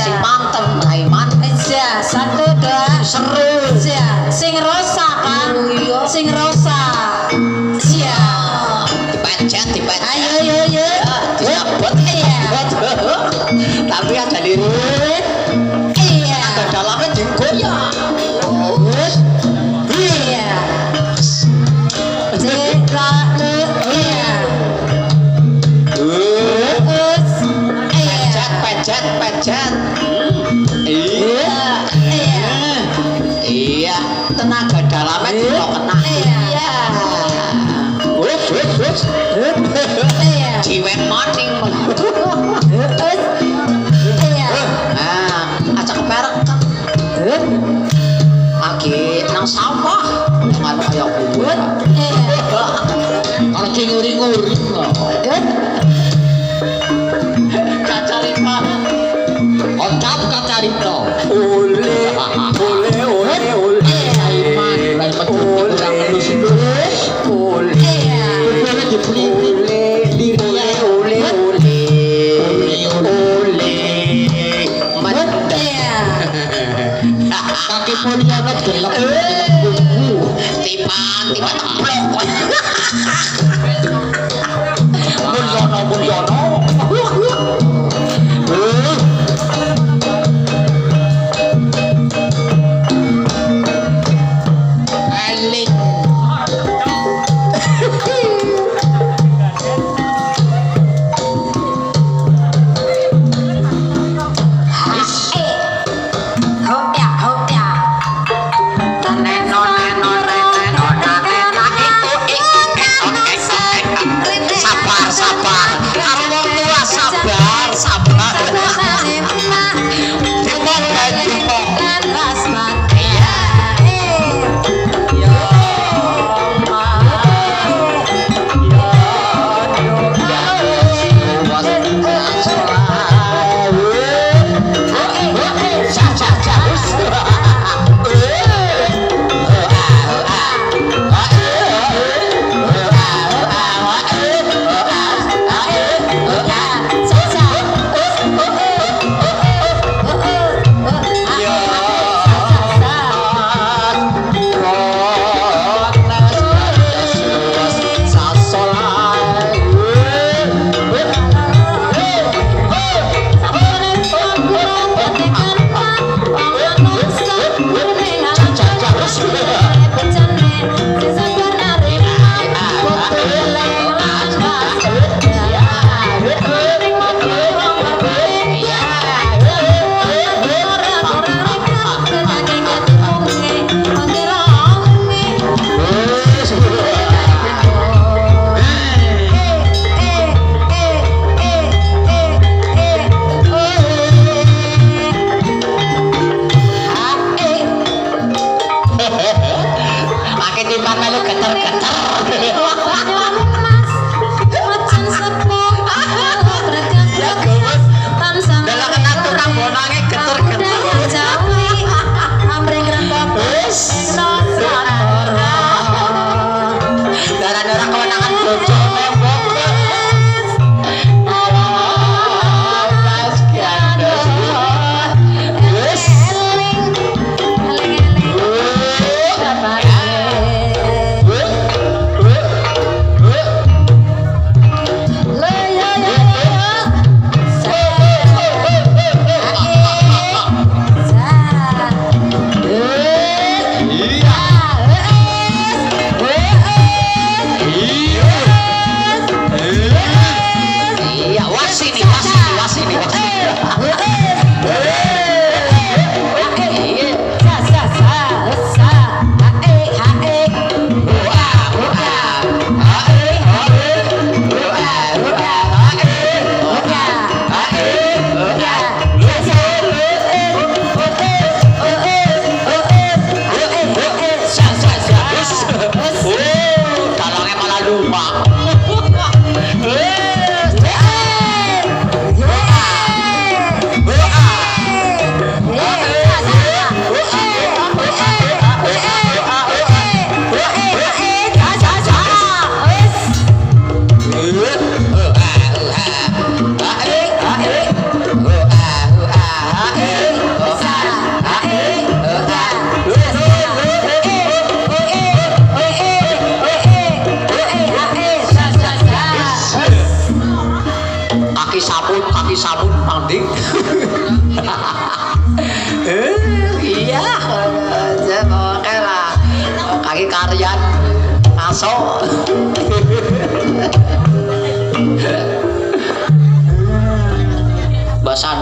Sing mantep Raiman. Aja, 1 2 Seru. aja. Sing rosa kan? Sing rosa. Iya. Dipencet. Ayo yo yo. Disabot. Iya. Tapi ada lirik. Iya. Ada dalamnya digoyang. Iya. Jika lu iya. Pencet. Iya. Tenaga dalamnya juga kena. Iya. Wes. Iya. Jiwek maning. Iya. Nah, aja keperek kan. Lagi nang sawah. Jangan kayak gue. Iya. Kalau nguri-nguri. Kacarita. Ocap kacarita. Ole. Raiman kurang halus. Ole. Kaki Poliana gelap. Tipan teplok. Mulyono. Elit. Dik. Iya, saya bawa kaki karyan, aso.